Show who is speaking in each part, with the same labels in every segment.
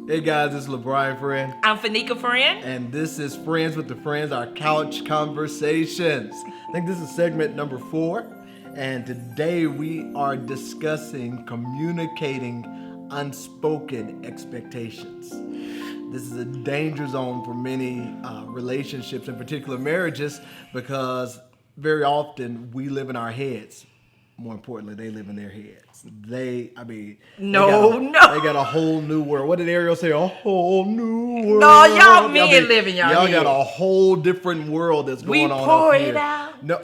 Speaker 1: Hey guys, this is LeBron Friend.
Speaker 2: I'm Fanika Friend.
Speaker 1: And this is Friends with the Friends, our couch conversations. I think this is segment number 4. And today we are discussing communicating unspoken expectations. This is a danger zone for many relationships, in particular marriages, because very often we live in our heads. More importantly, they live in their heads. They got a whole new world. What did Ariel say? A whole new world.
Speaker 2: No, y'all men live in y'all heads.
Speaker 1: Y'all got a whole different world that's going on
Speaker 2: pour
Speaker 1: up
Speaker 2: it
Speaker 1: here.
Speaker 2: out.
Speaker 1: No.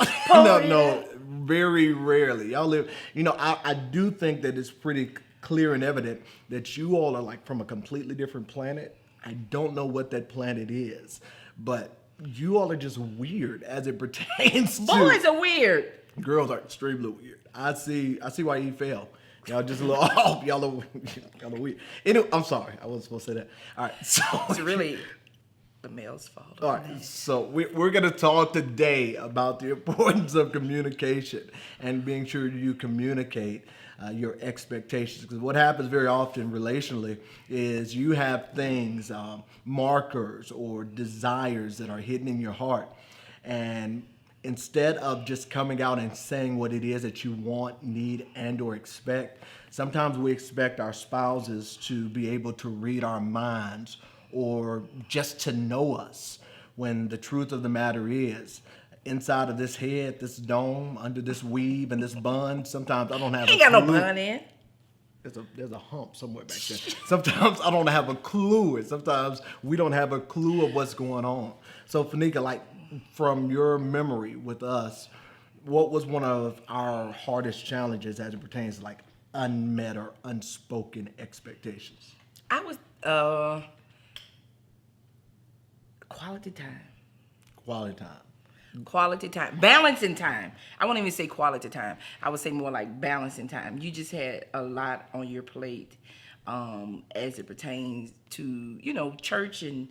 Speaker 1: Very rarely. Y'all live. I do think that it's pretty clear and evident that you all are like from a completely different planet. I don't know what that planet is, but you all are just weird as it pertains to.
Speaker 2: Boys are weird.
Speaker 1: Girls are extremely weird. I see why he fell. Y'all just a little off. Y'all are weird. Anyway, I'm sorry. I wasn't supposed to say that. All right. So
Speaker 2: it's really the male's fault.
Speaker 1: All right. So we're going to talk today about the importance of communication and being sure you communicate your expectations. Because what happens very often relationally is you have things, markers or desires that are hidden in your heart. And instead of just coming out and saying what it is that you want, need, and or expect, sometimes we expect our spouses to be able to read our minds or just to know us, when the truth of the matter is, inside of this head, this dome, under this weave and this bun, sometimes I don't have a clue.
Speaker 2: Ain't got no bun in.
Speaker 1: There's a hump somewhere back there. Sometimes I don't have a clue, and sometimes we don't have a clue of what's going on. So, Fanika, like, from your memory with us, what was one of our hardest challenges as it pertains to like unmet or unspoken expectations?
Speaker 2: I was quality time. Quality time. Balancing time. I won't even say quality time. I would say more like balancing time. You just had a lot on your plate as it pertains to, church and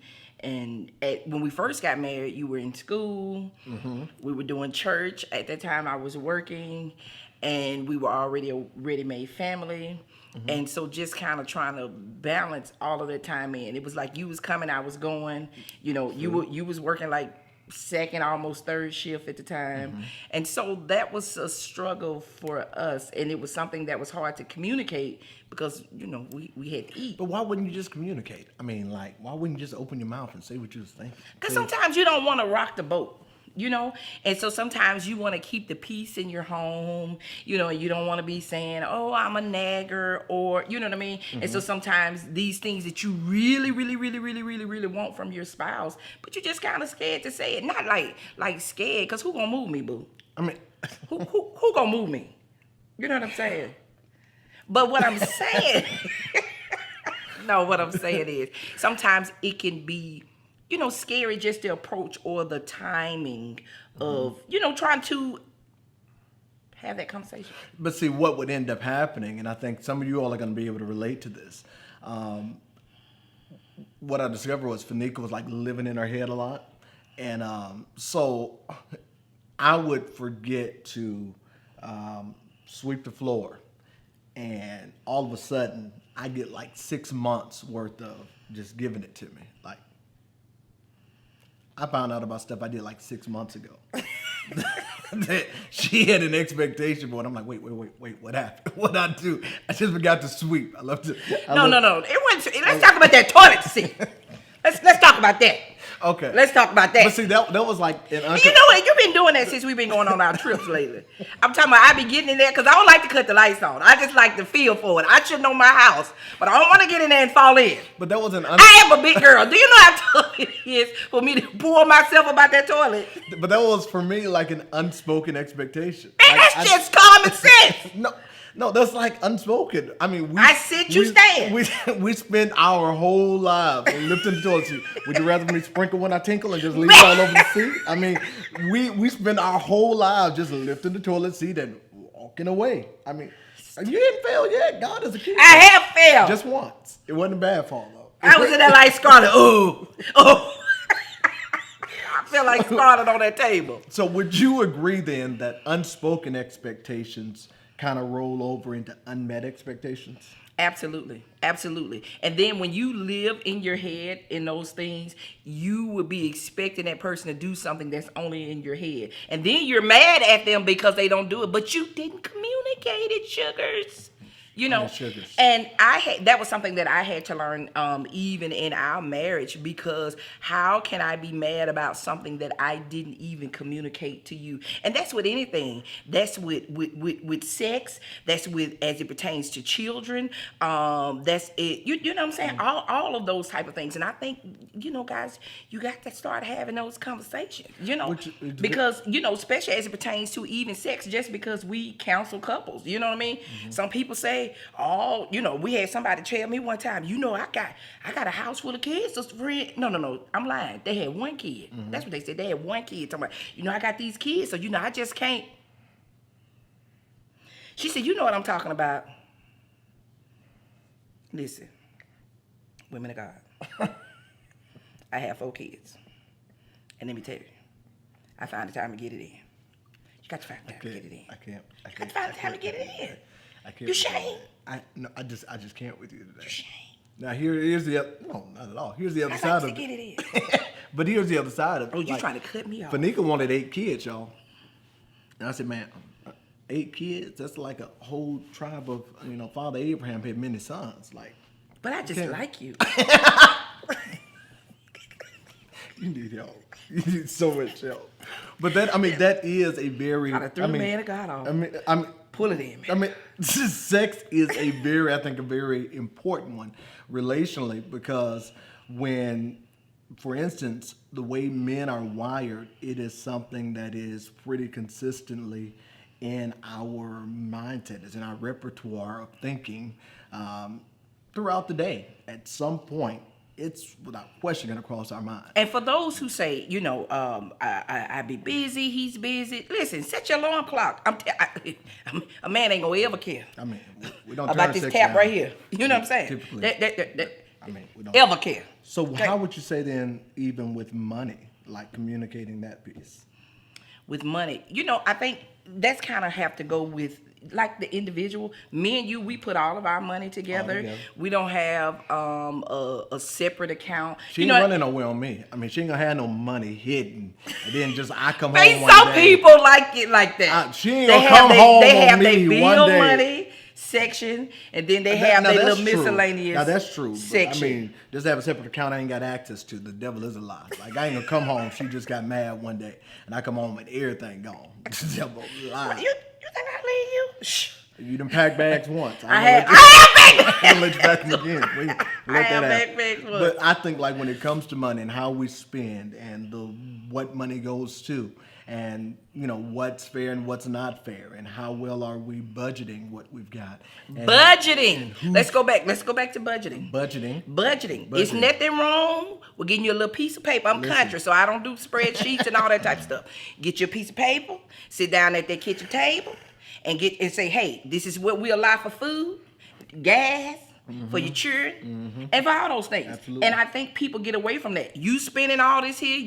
Speaker 2: when we first got married, you were in school. Mm-hmm. We were doing church. At that time, I was working, and we were already a ready-made family. Mm-hmm. And so just kind of trying to balance all of that time in. It was like you was coming, I was going. You was working like second, almost third shift at the time. Mm-hmm. And so that was a struggle for us. And it was something that was hard to communicate because, we had to eat.
Speaker 1: But why wouldn't you just communicate? I mean, like, why wouldn't you just open your mouth and say what you was thinking?
Speaker 2: Because sometimes you don't want to rock the boat. And so sometimes you want to keep the peace in your home, you don't want to be saying, oh, I'm a nagger, or, you know what I mean? Mm-hmm. And so sometimes these things that you really, really, really, really, really, really want from your spouse, but you're just kind of scared to say it. Not like scared, because who gonna move me, boo?
Speaker 1: I mean,
Speaker 2: who gonna move me? You know what I'm saying? But what I'm saying, what I'm saying is sometimes it can be, scary just the approach or the timing of, trying to have that conversation.
Speaker 1: But see, what would end up happening, and I think some of you all are going to be able to relate to this. What I discovered was Fanika was like living in her head a lot. And so I would forget to sweep the floor. And all of a sudden, I get like 6 months worth of just giving it to me. Like, I found out about stuff I did like 6 months ago. That she had an expectation for, and I'm like, wait, what happened? What'd I do? I just forgot to sweep. No.
Speaker 2: It wasn't. Let's talk about that toilet seat. Let's talk about that.
Speaker 1: Okay.
Speaker 2: Let's talk about that.
Speaker 1: But see, that was like an
Speaker 2: you know what? You've been doing that since we've been going on our trips lately. I'm talking about I be getting in there because I don't like to cut the lights on. I just like to feel for it. I should know my house, but I don't want to get in there and fall in.
Speaker 1: But that was
Speaker 2: I am a big girl. Do you know how tough it is for me to pull myself about that toilet?
Speaker 1: But that was for me like an unspoken expectation.
Speaker 2: And
Speaker 1: like,
Speaker 2: that's just common sense.
Speaker 1: No, that's like unspoken. I mean,
Speaker 2: stand.
Speaker 1: We spend our whole lives lifting the toilet seat. Would you rather me sprinkle when I tinkle and just leave it all over the seat? I mean, we spend our whole lives just lifting the toilet seat and walking away. I mean, you didn't fail yet. God is a keeper.
Speaker 2: I have failed.
Speaker 1: Just once. It wasn't a bad fall, though.
Speaker 2: I was in that light scarlet. Oh. I feel like scarlet on that table.
Speaker 1: So would you agree then that unspoken expectations kind of roll over into unmet expectations?
Speaker 2: Absolutely. Absolutely. And then when you live in your head in those things, you will be expecting that person to do something that's only in your head. And then you're mad at them because they don't do it, but you didn't communicate it, sugars. You know,
Speaker 1: Sugars.
Speaker 2: and that was something that I had to learn even in our marriage, because how can I be mad about something that I didn't even communicate to you? And that's with anything. That's with sex. That's with as it pertains to children. That's it. You know what I'm saying? All of those type of things. And I think, guys, you got to start having those conversations. Because especially as it pertains to even sex. Just because we counsel couples, you know what I mean? Mm-hmm. Some people say, we had somebody tell me one time, I got a house full of kids. So no, I'm lying. They had one kid. Mm-hmm. That's what they said. They had one kid. Talking about, I got these kids, so I just can't. She said, you know what I'm talking about. Listen, women of God. I have 4 kids. And let me tell you, I found the time to get it in. You got to find the time to get it in.
Speaker 1: I can't.
Speaker 2: You got to find the time to get it in.
Speaker 1: I can't.
Speaker 2: You shame.
Speaker 1: I just can't with you today.
Speaker 2: You shame.
Speaker 1: Now here's the other. No, not at all. Here's the other side of it.
Speaker 2: Get it in.
Speaker 1: But here's the other side of it.
Speaker 2: Oh, you trying to cut me off?
Speaker 1: Fanika wanted 8 kids, y'all. And I said, man, 8 kids? That's like a whole tribe of, Father Abraham had many sons. Like,
Speaker 2: but I just like you.
Speaker 1: You need help. You need so much help. But that is a very.
Speaker 2: Kind of threw the man of God off. Pull it in, man.
Speaker 1: Sex is a very important one relationally, because when, for instance, the way men are wired, it is something that is pretty consistently in our mindset, is in our repertoire of thinking throughout the day. At some point, it's without question going to cross our mind.
Speaker 2: And for those who say, I be busy, he's busy. Listen, set your alarm clock. A man ain't gonna ever care.
Speaker 1: We don't
Speaker 2: about this tap right here. You know what I'm saying?
Speaker 1: Typically,
Speaker 2: we don't ever care.
Speaker 1: So okay. How would you say then, even with money, like communicating that piece? With
Speaker 2: money, I think that's kind of have to go with, like, the individual. Me and you, we put all of our money together. We don't have a separate account.
Speaker 1: She ain't running nowhere on me. She ain't gonna have no money hidden, and then just I come home one
Speaker 2: some
Speaker 1: day.
Speaker 2: People like it like that.
Speaker 1: She ain't gonna come home on me one day.
Speaker 2: Money section, and then they have their little miscellaneous.
Speaker 1: Now that's true.
Speaker 2: Section.
Speaker 1: But, just have a separate account I ain't got access to. The devil is a lie. Like, I ain't gonna come home. She just got mad one day, and I come home and everything gone. The devil lie.
Speaker 2: You think I leave you? Shh.
Speaker 1: You done packed bags once.
Speaker 2: I have bags.
Speaker 1: I'm gonna let you back again.
Speaker 2: I have bags once.
Speaker 1: But I think, like, when it comes to money and how we spend and what money goes to, and what's fair and what's not fair, and how well are we budgeting what we've got.
Speaker 2: Budgeting. Let's go back to budgeting.
Speaker 1: Budgeting.
Speaker 2: It's nothing wrong with getting you a little piece of paper. I'm country, so I don't do spreadsheets and all that type of stuff. Get you a piece of paper, sit down at that kitchen table, and say, hey, this is what we allow for food, gas, for your children, and for all those things.
Speaker 1: Absolutely.
Speaker 2: And I think people get away from that. You spending all this here,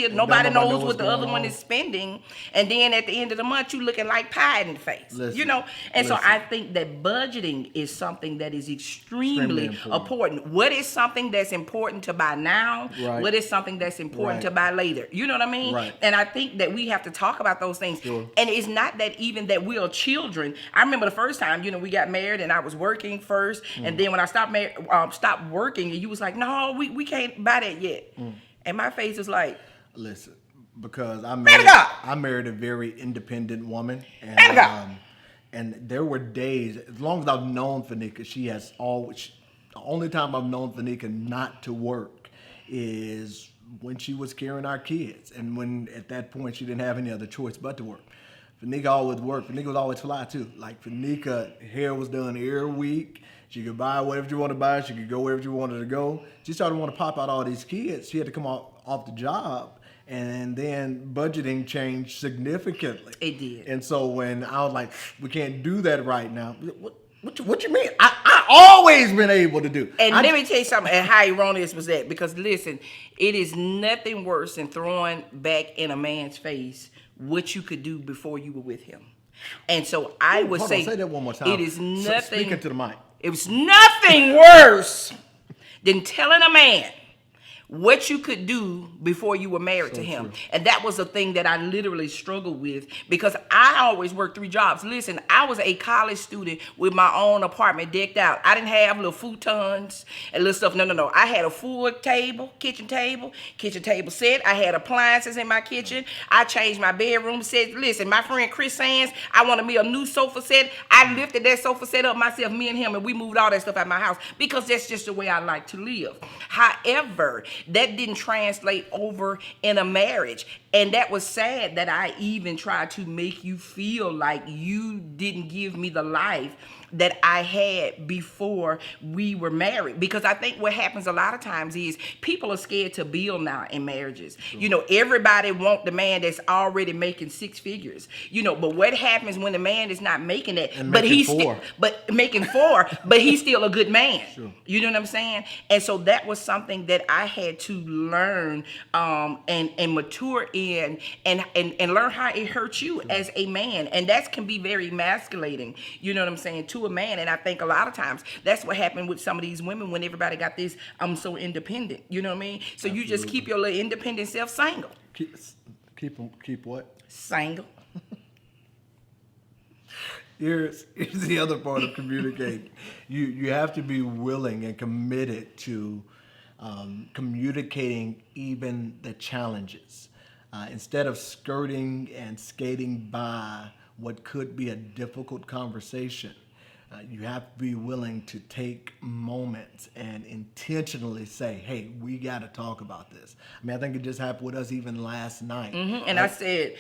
Speaker 2: nobody knows what the other one is spending. And then at the end of the month, you looking like pie in the face. So I think that budgeting is something that is extremely important. What is something that's important to buy now?
Speaker 1: Right.
Speaker 2: What is something that's important to buy later? You know what I mean?
Speaker 1: Right.
Speaker 2: And I think that we have to talk about those things.
Speaker 1: Sure.
Speaker 2: And it's not that even that we are children. I remember the first time, we got married and I was working first. And then when I stopped working, and you was like, no, we can't buy that yet. And my face was like,
Speaker 1: listen, because I married a very independent woman. And there were days, as long as I've known Fanika, she has always, the only time I've known Fanika not to work is when she was carrying our kids. And when at that point she didn't have any other choice but to work. Fanika always worked. Fanika was always fly too. Like, Fanika, hair was done every week. She could buy whatever she wanted to buy. She could go wherever she wanted to go. She started to want to pop out all these kids. She had to come off the job. And then budgeting changed significantly.
Speaker 2: It did.
Speaker 1: And so when I was like, we can't do that right now. What you mean? I always been able to do.
Speaker 2: And let me tell you something, and how erroneous was that? Because listen, it is nothing worse than throwing back in a man's face what you could do before you were with him. And so I would
Speaker 1: Hold
Speaker 2: say,
Speaker 1: on, say that one more time.
Speaker 2: it is nothing.
Speaker 1: Speak into the mic.
Speaker 2: It was nothing worse than telling a man what you could do before you were married to him.
Speaker 1: True.
Speaker 2: And that was a thing that I literally struggled with because I always worked 3 jobs. Listen, I was a college student with my own apartment decked out. I didn't have little futons and little stuff. No. I had a full kitchen table set. I had appliances in my kitchen. I changed my bedroom set. Listen, my friend Chris Sands, I wanted me a new sofa set. I lifted that sofa set up myself, me and him, and we moved all that stuff out of my house because that's just the way I like to live. However, that didn't translate over in a marriage. And that was sad that I even tried to make you feel like you didn't give me the life that I had before we were married. Because I think what happens a lot of times is people are scared to build now in marriages. Sure. You know, everybody want the man that's already making 6 figures. You know, but what happens when the man is not making that?
Speaker 1: And
Speaker 2: but
Speaker 1: making
Speaker 2: he's
Speaker 1: 4.
Speaker 2: Making 4, but he's still a good man.
Speaker 1: Sure.
Speaker 2: You know what I'm saying? And so that was something that I had to learn and mature in and learn how it hurts you as a man. And that can be very emasculating, you know what I'm saying, to a man. And I think a lot of times that's what happened with some of these women when everybody got this, I'm so independent, you know what I mean? So Absolutely. You just keep your little independent self single.
Speaker 1: Keep what?
Speaker 2: Single.
Speaker 1: Here's the other part of communicating. You have to be willing and committed to communicating even the challenges. Instead of skirting and skating by what could be a difficult conversation, you have to be willing to take moments and intentionally say, hey, we got to talk about this. I mean, I think it just happened with us even last night.
Speaker 2: Mm-hmm. And I said,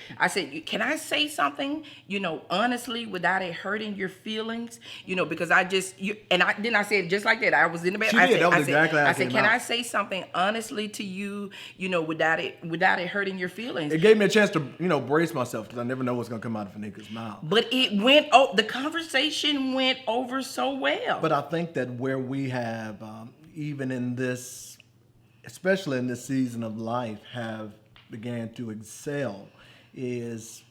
Speaker 2: can I say something, you know, honestly, without it hurting your feelings? You know, because I said it just like that. I was in the bed.
Speaker 1: She did. That was exactly how it came
Speaker 2: can
Speaker 1: out.
Speaker 2: I say something honestly to you, you know, without it hurting your feelings?
Speaker 1: It gave me a chance to, you know, brace myself because I never know what's going to come out of a nigga's mouth.
Speaker 2: But the conversation went over so well.
Speaker 1: But I think that where we have, even in this, especially in this season of life, have began to excel is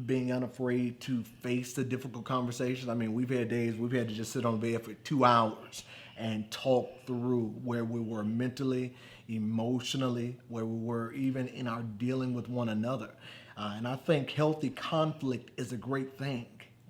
Speaker 1: being unafraid to face the difficult conversations. I mean, we've had days we've had to just sit on the bed for 2 hours and talk through where we were mentally, emotionally, where we were even in our dealing with one another. And I think healthy conflict is a great thing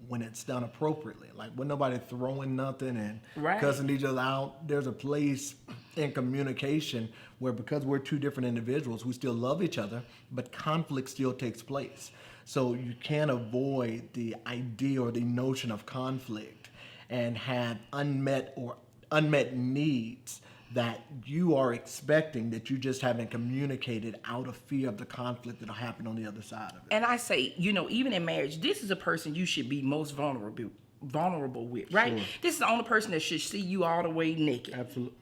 Speaker 1: when it's done appropriately. Like when nobody throwing nothing and cussing each other out. There's a place in communication where because we're 2 different individuals, we still love each other, but conflict still takes place. So you can't avoid the idea or the notion of conflict and have unmet needs that you are expecting that you just haven't communicated out of fear of the conflict that'll happen on the other side of it.
Speaker 2: And I say, you know, even in marriage, this is a person you should be most vulnerable with, right? Sure. This is the only person that should see you all the way naked.
Speaker 1: Absolutely.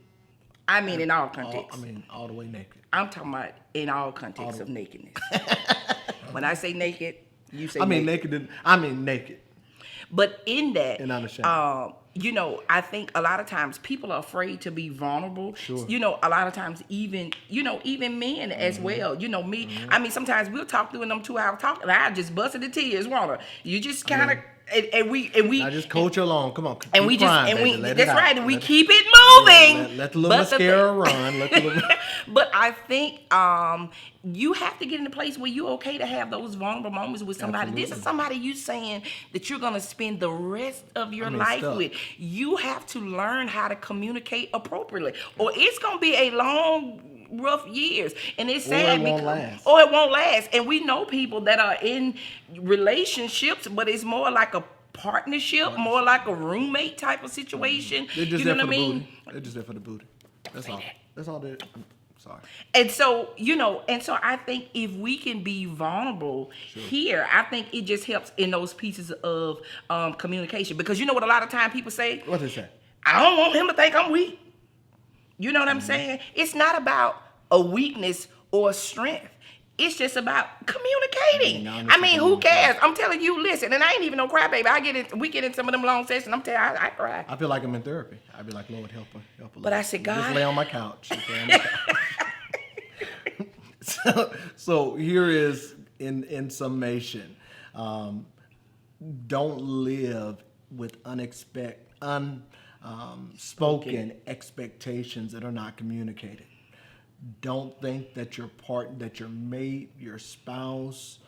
Speaker 2: I mean, in all contexts.
Speaker 1: All the way naked.
Speaker 2: I'm talking about in all contexts of nakedness. When I say naked, you say
Speaker 1: naked. I mean naked.
Speaker 2: But in that,
Speaker 1: and unashamed.
Speaker 2: You know, I think a lot of times people are afraid to be vulnerable.
Speaker 1: Sure.
Speaker 2: You know, a lot of times even men as well. You know, me, I mean, sometimes we'll talk through them 2 hours talking. I just busted the tears, won't I? You just kind of, and we.
Speaker 1: I just coach along. Come on.
Speaker 2: And we
Speaker 1: crying,
Speaker 2: just, and
Speaker 1: baby.
Speaker 2: that's right. And we keep it moving.
Speaker 1: Yeah, let the little mascara run.
Speaker 2: But I think you have to get in a place where you're okay to have those vulnerable moments with somebody.
Speaker 1: Absolutely.
Speaker 2: This is somebody you saying that you're going to spend the rest of your life with. You have to learn how to communicate appropriately, or it's going to be a long, rough years. And it's sad
Speaker 1: or
Speaker 2: it won't last. And we know people that are in relationships, but it's more like a partnership, more like a roommate type of situation.
Speaker 1: They're just
Speaker 2: you know
Speaker 1: there
Speaker 2: what
Speaker 1: for
Speaker 2: I
Speaker 1: the
Speaker 2: mean?
Speaker 1: booty. They're just there for the booty. That's all. That's all they. Sorry.
Speaker 2: And so, you know, I think if we can be vulnerable here, I think it just helps in those pieces of communication. Because you know what a lot of time people say?
Speaker 1: What they say?
Speaker 2: I don't want him to think I'm weak. You know what I'm saying? It's not about a weakness or a strength. It's just about communicating. I mean, who cares? I'm telling you, listen, and I ain't even no crybaby. We get in some of them long sessions. I'm telling you, I cry.
Speaker 1: I feel like I'm in therapy. I'd be like, Lord, help her.
Speaker 2: But I said, God.
Speaker 1: Just lay on my couch. So here is in summation. don't live with unspoken expectations that are not communicated. Don't think that your mate, your spouse,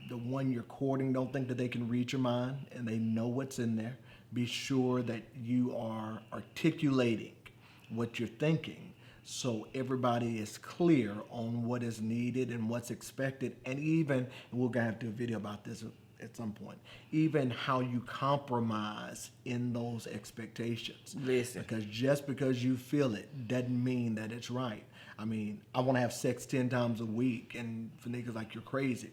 Speaker 1: the one you're courting, don't think that they can read your mind and they know what's in there. Be sure that you are articulating what you're thinking so everybody is clear on what is needed and what's expected. And even, and we're going to have to do a video about this at some point, even how you compromise in those expectations.
Speaker 2: Listen.
Speaker 1: Because just because you feel it doesn't mean that it's right. I mean, I want to have sex 10 times a week, and for niggas like, you're crazy.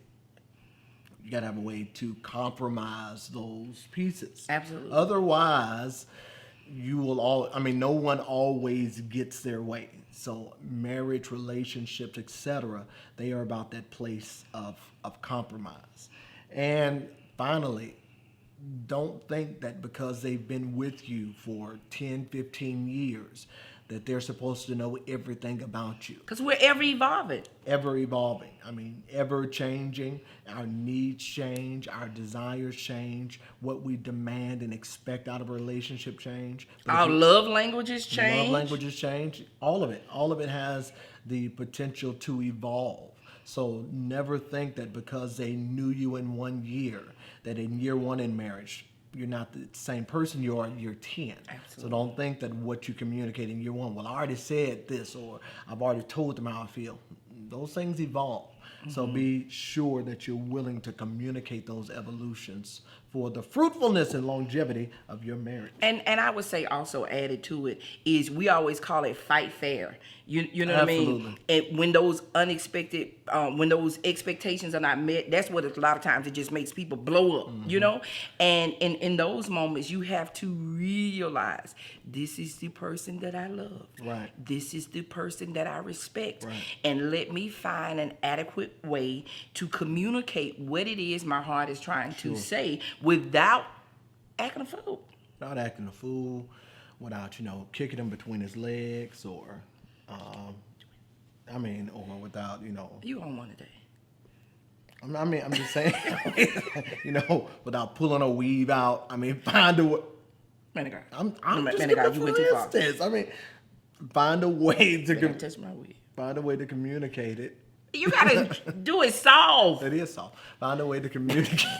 Speaker 1: You got to have a way to compromise those pieces.
Speaker 2: Absolutely.
Speaker 1: Otherwise, no one always gets their way. So marriage, relationships, etc., they are about that place of compromise. And finally, don't think that because they've been with you for 10, 15 years that they're supposed to know everything about you.
Speaker 2: Because we're ever evolving.
Speaker 1: Ever evolving. I mean, ever changing. Our needs change. Our desires change. What we demand and expect out of a relationship change.
Speaker 2: Our love languages change.
Speaker 1: Love languages change. All of it. All of it has the potential to evolve. So never think that because they knew you in 1 year, that in year one in marriage, you're not the same person you are in year 10.
Speaker 2: Absolutely.
Speaker 1: So don't think that what you communicate in year one, well, I already said this, or I've already told them how I feel. Those things evolve. So be sure that you're willing to communicate those evolutions for the fruitfulness and longevity of your marriage.
Speaker 2: And I would say also added to it is we always call it fight fair. You know what I mean?
Speaker 1: Absolutely.
Speaker 2: And when those unexpected, when those expectations are not met, that's what a lot of times it just makes people blow up, you know? And in those moments, you have to realize this is the person that I love.
Speaker 1: Right.
Speaker 2: This is the person that I respect.
Speaker 1: Right.
Speaker 2: And let me find an adequate way to communicate what it is my heart is trying to say without acting a fool.
Speaker 1: Without acting a fool, without, kicking him between his legs, or without,
Speaker 2: You on one today.
Speaker 1: I'm just saying, without pulling a weave out. Find a way.
Speaker 2: Man, girl.
Speaker 1: I'm just
Speaker 2: man,
Speaker 1: giving
Speaker 2: girl, you went too far.
Speaker 1: instance. Find a way to
Speaker 2: Gotta touch my wig.
Speaker 1: find a way to communicate it.
Speaker 2: You gotta do it soft.
Speaker 1: That is soft. Find a way to communicate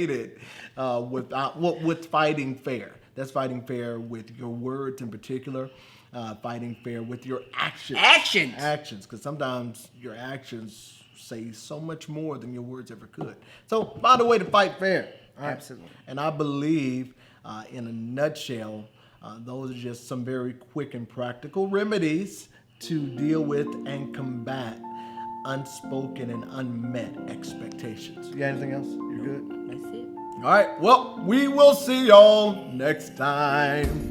Speaker 1: it with fighting fair. That's fighting fair with your words in particular. Fighting fair with your actions. Actions, because sometimes your actions say so much more than your words ever could. So find a way to fight fair. All right?
Speaker 2: Absolutely.
Speaker 1: And I believe, in a nutshell, those are just some very quick and practical remedies to deal with and combat unspoken and unmet expectations. You got anything else? You're good?
Speaker 2: That's it.
Speaker 1: All right. Well, we will see y'all next time.